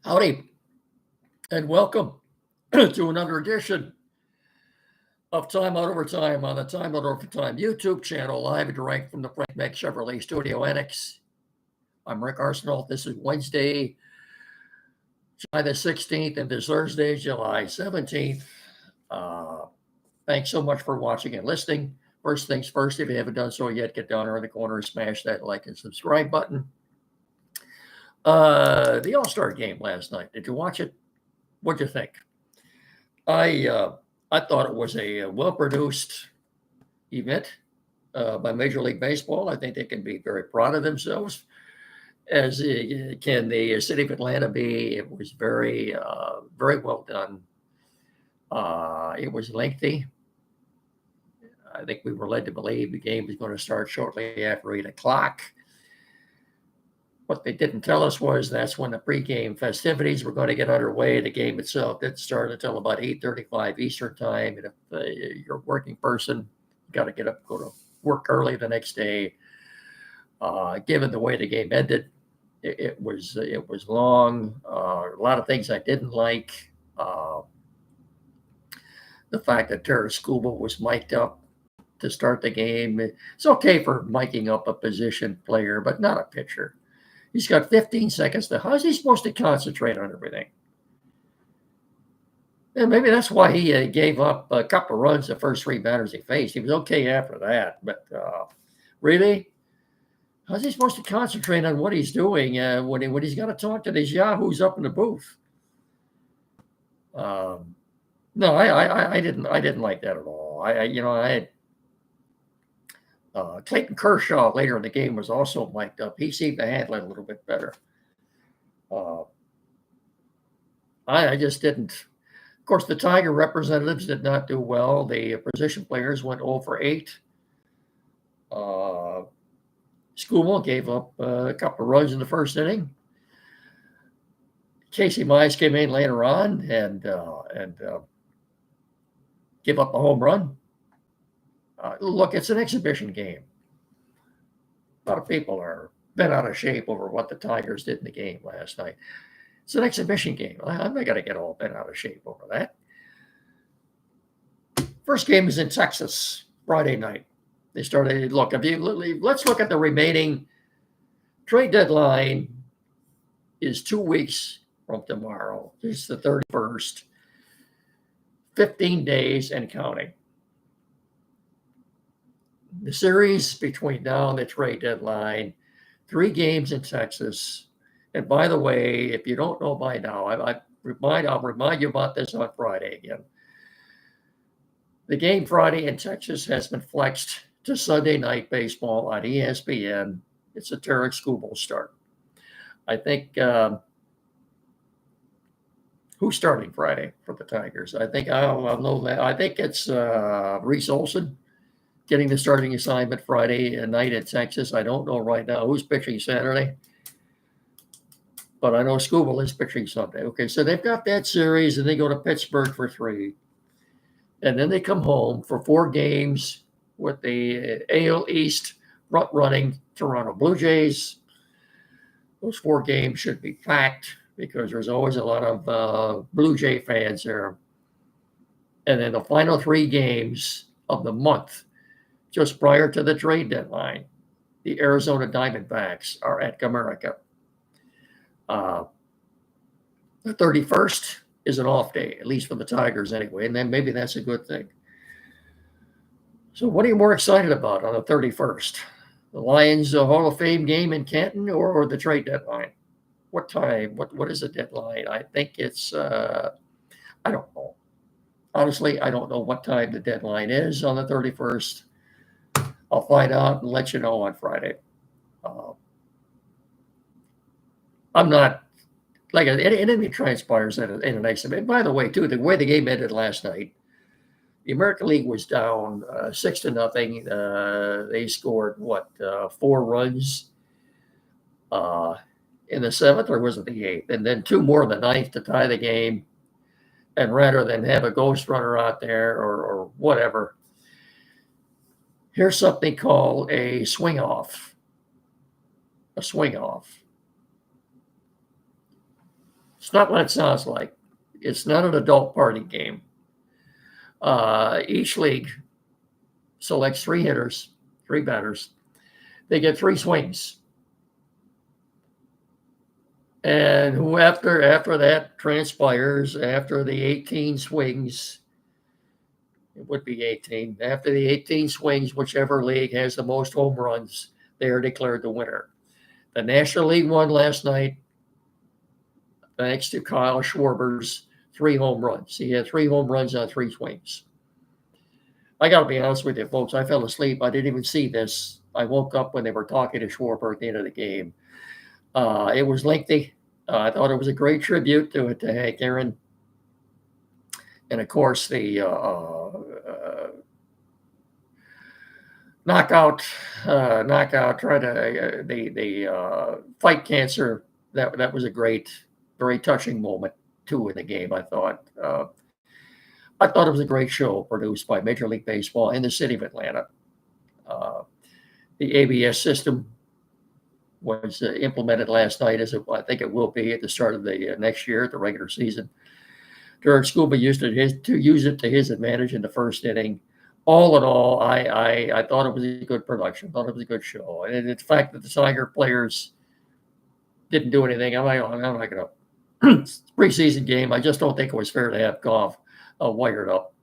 Howdy, and welcome to another edition of Time Out Overtime on the Time Out Overtime YouTube channel, live and direct from the Frank Mac Chevrolet Studio Annex. I'm Rick Arsenal. This is Wednesday, July the 16th, and this Thursday, July 17th. Thanks so much for watching and listening. First things first, if you haven't done so yet, get down there in the corner and smash that like and subscribe button. The All-Star game last night, did you watch it? What'd you think? I thought it was a well-produced event by Major League Baseball. I think they can be very proud of themselves, as can the city of Atlanta be. It was very well done. It was lengthy. I think we were led to believe the game was going to start shortly after 8 o'clock. What they didn't tell us was that's when the pregame festivities were going to get underway. The game itself didn't start until about 8:35 Eastern time. And if you're a working person, you got to get up, go to work early the next day. Given the way the game ended, it was long. A lot of things I didn't like. The fact that Terrence Skubal was mic'd up to start the game. It's okay for miking up a position player, but not a pitcher. He's got 15 seconds. How's he supposed to concentrate on everything? And maybe that's why he gave up a couple of runs the first three batters he faced. He was okay after that. But really? How's he supposed to concentrate on what he's doing when he's got to talk to these yahoos up in the booth? No, I didn't like that at all. I had Clayton Kershaw later in the game was also mic'd up. He seemed to handle it a little bit better. I just didn't. Of course, the Tiger representatives did not do well. The position players went 0 for 8. Skubal gave up a couple of runs in the first inning. Casey Mize came in later on and gave up a home run. Look, it's an exhibition game. A lot of people are bent out of shape over what the Tigers did in the game last night. It's an exhibition game. I'm not going to get all bent out of shape over that. First game is in Texas, Friday night. They started, let's look at the remaining trade deadline is 2 weeks from tomorrow. It's the 31st. 15 days and counting. The series between now and the trade deadline, 3 games in Texas. And by the way, if you don't know by now, I'll remind you about this on Friday again. The game Friday in Texas has been flexed to Sunday Night Baseball on ESPN. It's a Terrence Skubal start. I think who's starting Friday for the Tigers? I think I'll know that. I think it's Reese Olson getting the starting assignment Friday night at Texas. I don't know right now who's pitching Saturday, but I know Skubal is pitching Sunday. Okay, so they've got that series, and they go to Pittsburgh for 3. And then they come home for 4 games with the AL East front-running Toronto Blue Jays. Those 4 games should be packed because there's always a lot of Blue Jay fans there. And then the final 3 games of the month, just prior to the trade deadline, the Arizona Diamondbacks are at Comerica. The 31st is an off day, at least for the Tigers anyway, and then maybe that's a good thing. So what are you more excited about on the 31st? The Lions Hall of Fame game in Canton or the trade deadline? What time? What is the deadline? I think it's, I don't know. Honestly, I don't know what time the deadline is on the 31st. I'll find out and let you know on Friday. I'm not, like, anything transpires in a nice event. By the way, too, the way the game ended last night, the American League was down 6-0. They scored, 4 runs in the 7th, or was it the 8th? And then 2 more in the 9th to tie the game. And rather than have a ghost runner out there or whatever, here's something called a swing off. A swing off. It's not what it sounds like. It's not an adult party game. Each league selects 3 hitters, 3 batters. They get 3 swings. And who after that transpires, after the 18 swings, it would be 18. After the 18 swings, whichever league has the most home runs, they are declared the winner. The National League won last night, thanks to Kyle Schwarber's 3 home runs. He had 3 home runs on 3 swings. I got to be honest with you, folks. I fell asleep. I didn't even see this. I woke up when they were talking to Schwarber at the end of the game. It was lengthy. I thought it was a great tribute to Hank Aaron. And of course, the knockout, try to the fight cancer. That was a great, very touching moment too in the game. I thought it was a great show produced by Major League Baseball in the city of Atlanta. The ABS system was implemented last night, as I think it will be at the start of the next year, the regular season. Derek Scuba used it to use it to his advantage in the first inning. All in all, I thought it was a good production. Thought it was a good show, and the fact that the Tiger players didn't do anything, I'm not going to preseason game. I just don't think it was fair to have Goff wired up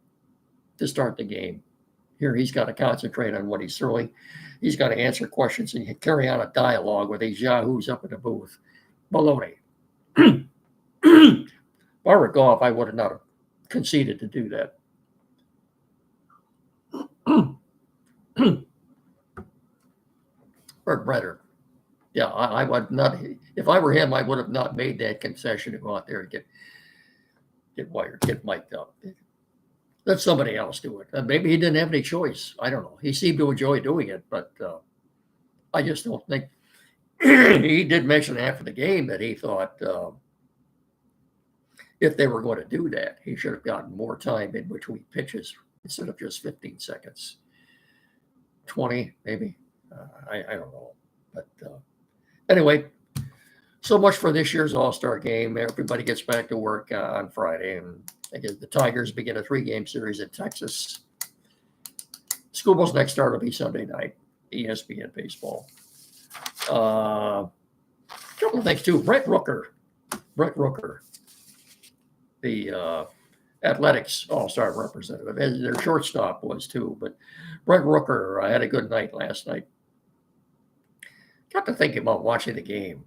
to start the game. Here he's got to concentrate on what he's throwing. He's got to answer questions and carry on a dialogue with these yahoos up in the booth. Baloney. If I were Goff, I would have not conceded to do that. Or Bretter. Yeah, I would not. If I were him, I would have not made that concession to go out there and get wired, get mic'd up. Let somebody else do it. Maybe he didn't have any choice. I don't know. He seemed to enjoy doing it, but I just don't think. He did mention after the game that he thought if they were going to do that, he should have gotten more time in between pitches instead of just 15 seconds. 20, maybe. I don't know. But anyway, so much for this year's All-Star game. Everybody gets back to work on Friday, and again, the Tigers begin a 3-game series in Texas. Schoolball's next start will be Sunday night, ESPN Baseball. A couple of things, too. Brett Rooker, the Athletics All-Star representative, as their shortstop was, too. But Brett Rooker had a good night last night. Got to thinking about watching the game.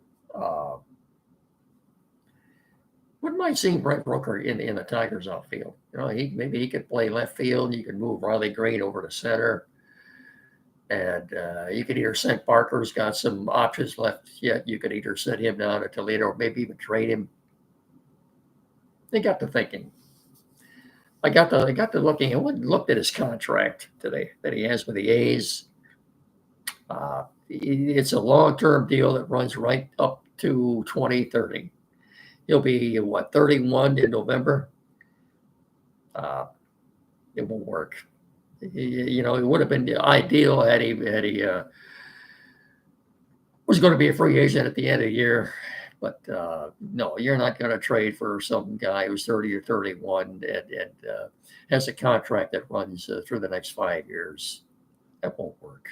Wouldn't mind seeing Brett Rooker in the Tigers outfield. You know, maybe he could play left field. You could move Riley Green over to center, and you could either send Parker's got some options left yet. You could either send him down to Toledo or maybe even trade him. They got to thinking. I got to looking. I went and looked at his contract today that he has with the A's. It's a long-term deal that runs right up to 2030. He'll be, 31 in November? It won't work. It would have been ideal had he was going to be a free agent at the end of the year. But no, you're not going to trade for some guy who's 30 or 31 and has a contract that runs through the next 5 years. That won't work.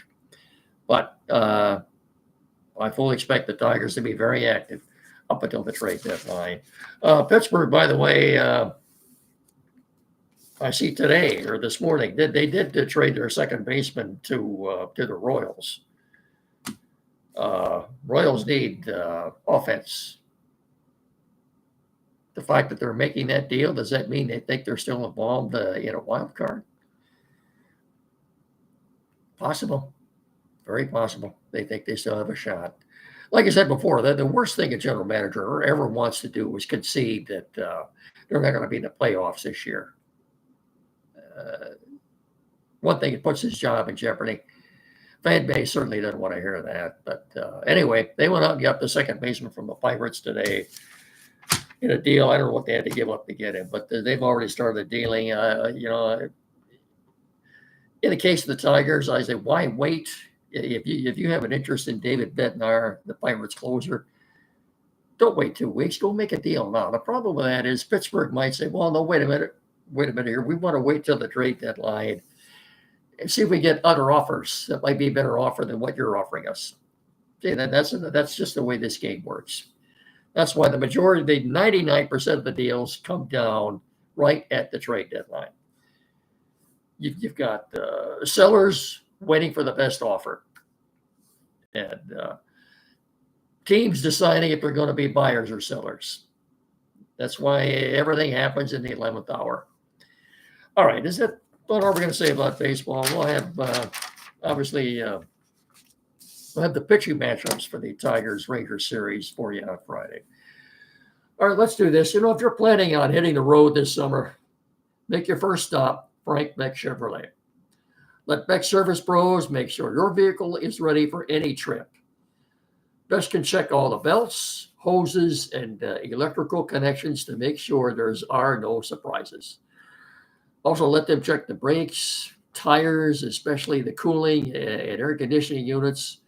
But I fully expect the Tigers to be very active up until the trade deadline. Pittsburgh, by the way, I see today or this morning, they did trade their second baseman to the Royals. Royals need offense. The fact that they're making that deal, does that mean they think they're still involved in a wild card? Possible. Very possible. They think they still have a shot. Like I said before, the worst thing a general manager ever wants to do is concede that they're not going to be in the playoffs this year. One thing, it puts his job in jeopardy. Fan base certainly doesn't want to hear that. But anyway, they went out and got the second baseman from the Pirates today in a deal. I don't know what they had to give up to get him, but they've already started dealing. In the case of the Tigers, I say, why wait? If you have an interest in David Bednar, the Pirates closer, Don't wait 2 weeks. Go make a deal now. The problem with that is Pittsburgh might say, well, no, wait a minute here. We want to wait till the trade deadline and see if we get other offers that might be a better offer than what you're offering us. See, that's just the way this game works. That's why the majority, the 99% of the deals come down right at the trade deadline. You've got sellers waiting for the best offer, and teams deciding if they're going to be buyers or sellers. That's why everything happens in the 11th hour. All right, is that what are we going to say about baseball? We'll have obviously we'll have the pitching matchups for the Tigers Rangers series for you on Friday. All right, let's do this. If you're planning on hitting the road this summer, make your first stop Frank Beck Chevrolet. Let Beck Service Pros make sure your vehicle is ready for any trip. Beck can check all the belts, hoses, and electrical connections to make sure are no surprises. Also, let them check the brakes, tires, especially the cooling and air conditioning units.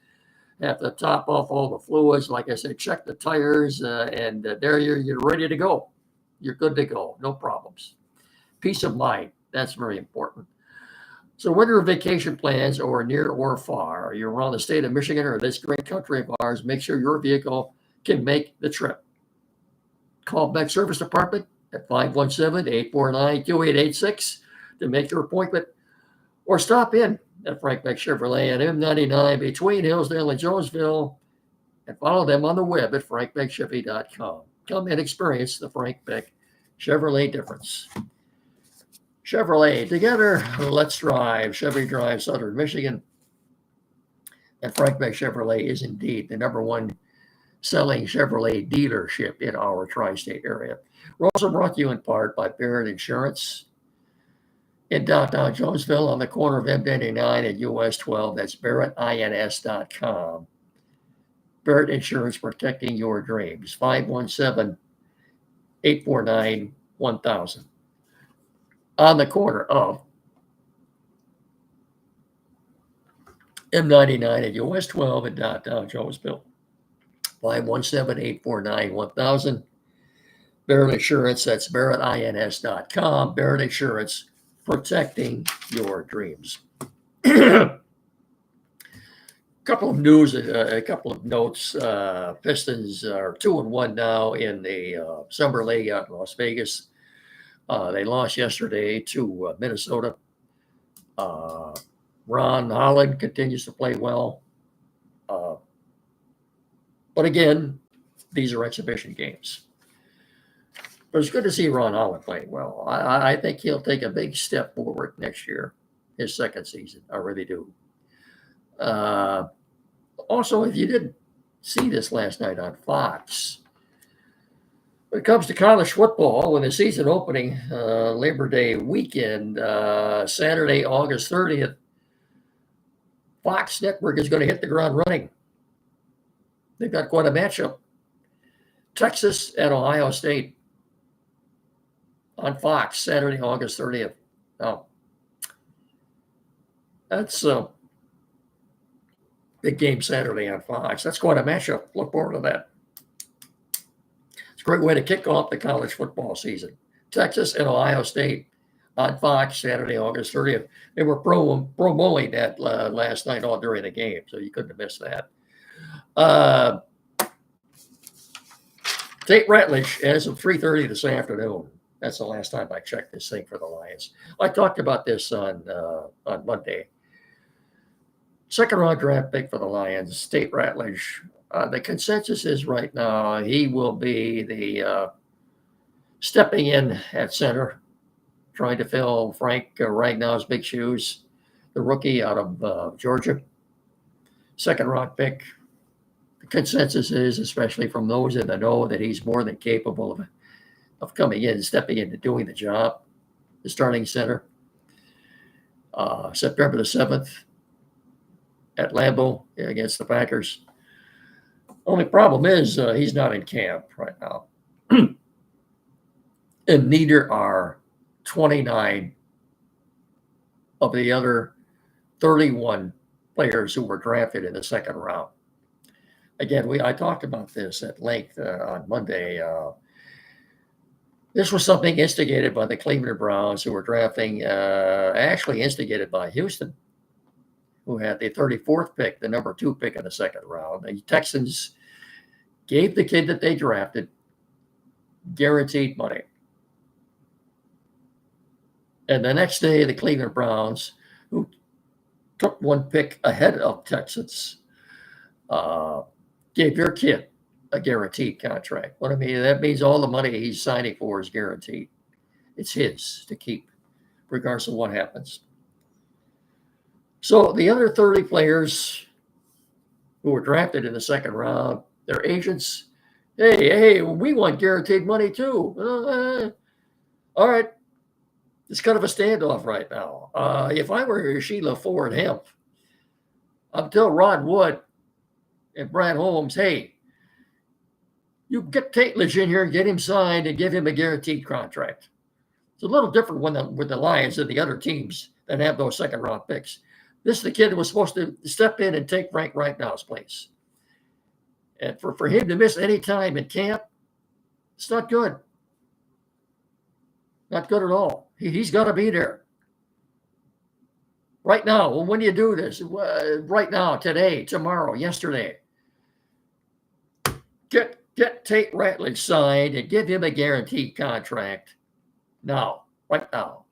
Have to top off all the fluids. Like I said, check the tires, and there you're ready to go. You're good to go. No problems. Peace of mind. That's very important. So whether vacation plans or near or far, you're around the state of Michigan or this great country of ours, make sure your vehicle can make the trip. Call Beck Service Department at 517-849-2886 to make your appointment, or stop in at Frank Beck Chevrolet at M99 between Hillsdale and Jonesville, and follow them on the web at frankbeckchevy.com. Come and experience the Frank Beck Chevrolet difference. Chevrolet, together, let's drive. Chevy Drive, Southern Michigan. And Frank Beck Chevrolet is indeed the number one selling Chevrolet dealership in our tri-state area. We're also brought to you in part by Barrett Insurance in downtown Jonesville on the corner of M99 and US 12. That's barrettins.com. Barrett Insurance, protecting your dreams. 517-849-1000. On the corner of M99 and US 12 in downtown Jonesville. 517-849-1000. Barrett Insurance, that's barrettins.com. Barrett Insurance, protecting your dreams. Couple of news, a couple of notes. Pistons are 2-1 now in the Summer League out in Las Vegas. They lost yesterday to Minnesota. Ron Holland continues to play well. But again, these are exhibition games. But it's good to see Ron Holland playing well. I think he'll take a big step forward next year, his second season. I really do. Also, if you didn't see this last night on Fox, when it comes to college football, when the season opening, Labor Day weekend, Saturday, August 30th, Fox Network is going to hit the ground running. They've got quite a matchup. Texas and Ohio State on Fox, Saturday, August 30th. Now, that's a big game Saturday on Fox. That's quite a matchup. Look forward to that. It's a great way to kick off the college football season. Texas and Ohio State on Fox, Saturday, August 30th. They were promoting that last night all during the game, so you couldn't have missed that. Tate Ratledge, as of 3:30 this afternoon. That's the last time I checked this thing for the Lions. I talked about this on Monday. Second round draft pick for the Lions, Tate Ratledge. The consensus is right now he will be the stepping in at center, trying to fill Frank right now's big shoes, the rookie out of Georgia. Second round pick. The consensus is, especially from those in the know, that he's more than capable of coming in, stepping into doing the job, the starting center. September the 7th at Lambeau against the Packers. Only problem is he's not in camp right now. And neither are 29 of the other 31 players who were drafted in the second round. again, I talked about this at length on Monday. This was something instigated by the Cleveland Browns, who were drafting, actually instigated by Houston, who had the 34th pick, the number 2 pick in the second round. The Texans gave the kid that they drafted guaranteed money. And the next day, the Cleveland Browns, who took 1 pick ahead of Texans, gave their kid a guaranteed contract. What I mean, that means all the money he's signing for is guaranteed. It's his to keep, regardless of what happens. So the other 30 players who were drafted in the second round, their agents, hey, we want guaranteed money too. All right. It's kind of a standoff right now. If I were Sheila Ford Hemp, I'd tell Rod Wood and Brad Holmes, hey, you get Tatledge in here and get him signed and give him a guaranteed contract. It's a little different with the Lions and the other teams that have those second round picks. This is the kid that was supposed to step in and take Frank Reichnow place. And for him to miss any time in camp, it's not good. Not good at all. He's got to be there. Right now, well, when you do this, right now, today, tomorrow, yesterday, get Tate Ratledge signed and give him a guaranteed contract now, right now.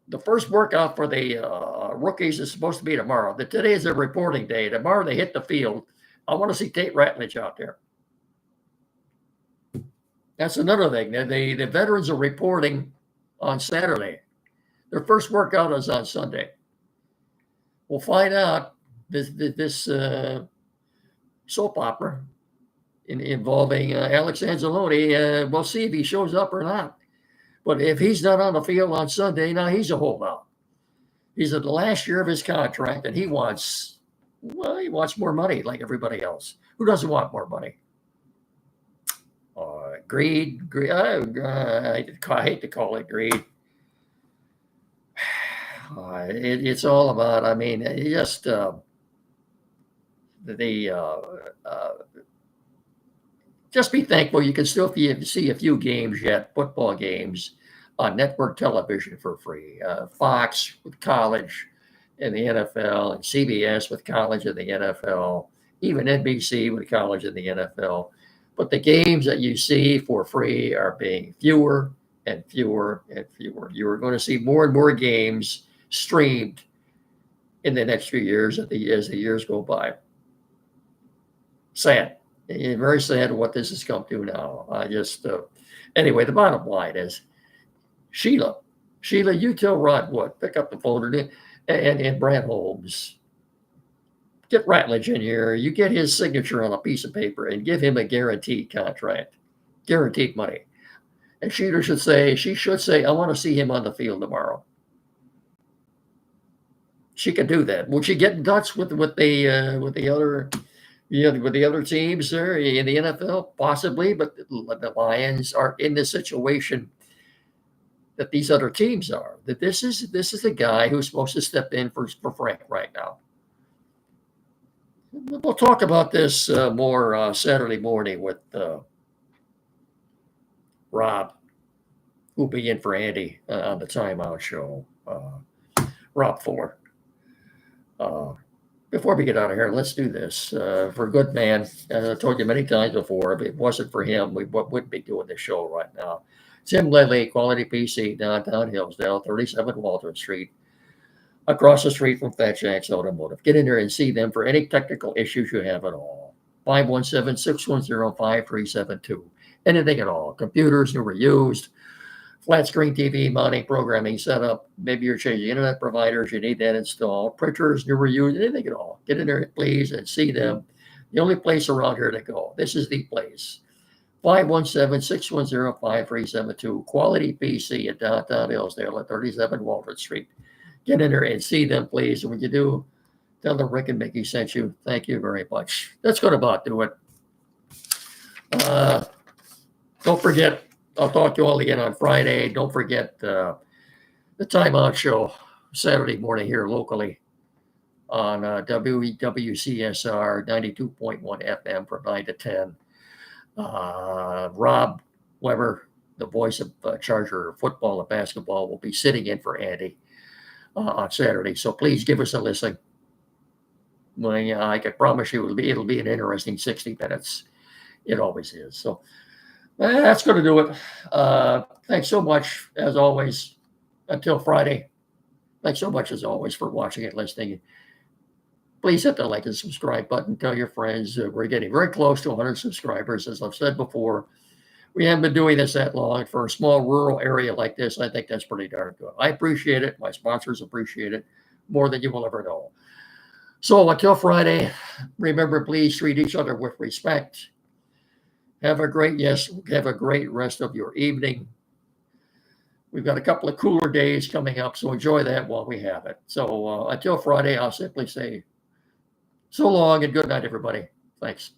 The first workout for the rookies is supposed to be tomorrow. Today is a reporting day. Tomorrow they hit the field. I want to see Tate Ratledge out there. That's another thing. The veterans are reporting on Saturday. Their first workout is on Sunday. We'll find out this soap opera involving Alex Anzalone. We'll see if he shows up or not. But if he's not on the field on Sunday, now he's a holdout. He's at the last year of his contract, and he wants more money like everybody else. Who doesn't want more money? Greed. I hate to call it greed. It's all about, I mean, just just be thankful you can still see a few games yet, football games, on network television for free. Fox with college in the NFL, and CBS with college in the NFL, even NBC with college in the NFL. But the games that you see for free are being fewer and fewer and fewer. You are going to see more and more games streamed in the next few years as the years go by. Sad. Very sad what this has come to now. Anyway, the bottom line is, Sheila, you tell Rod Wood, pick up the phone and Brad Holmes, get Ratledge in here. You get his signature on a piece of paper and give him a guaranteed contract, guaranteed money. And Sheila should say, I want to see him on the field tomorrow. She could do that. Will she get in touch with the other teams there in the NFL? Possibly, but the Lions are in the situation that these other teams are. That this is the guy who's supposed to step in for Frank right now. We'll talk about this more Saturday morning with Rob, who'll be in for Andy on the Timeout Show. Rob Ford. Before we get out of here, let's do this. For a good man, as I told you many times before, if it wasn't for him, we wouldn't be doing this show right now. Tim Lilly, Quality PC, downtown Hillsdale, 37 Waldron Street, across the street from Fat Jack's Automotive. Get in there and see them for any technical issues you have at all. 517-610-5372. Anything at all. Computers, new or used, flat screen TV, mounting, programming, setup. Maybe you're changing internet providers. You need that installed. Printers, new or used, anything at all. Get in there, please, and see them. The only place around here to go. This is the place. 517-610-5372. Quality PC at downtown Hillsdale at 37 Waldron Street. Get in there and see them, please. And when you do, tell them Rick and Mickey sent you. Thank you very much. That's going to about do it. Don't forget, I'll talk to you all again on Friday. Don't forget the Timeout Show Saturday morning here locally on WWCSR 92.1 FM from 9 to 10. Rob Weber, the voice of Charger football and basketball, will be sitting in for Andy on Saturday. So please give us a listen. Well, yeah, I can promise you it'll be an interesting 60 minutes. It always is. So that's going to do it. Thanks so much, as always. Until Friday. Thanks so much, as always, for watching and listening. Please hit the like and subscribe button. Tell your friends. We're getting very close to 100 subscribers. As I've said before, we haven't been doing this that long. For a small rural area like this, I think that's pretty darn good. I appreciate it. My sponsors appreciate it more than you will ever know. So until Friday, remember, please treat each other with respect. Have a great rest of your evening. We've got a couple of cooler days coming up, so enjoy that while we have it. So until Friday, I'll simply say so long and good night, everybody. Thanks.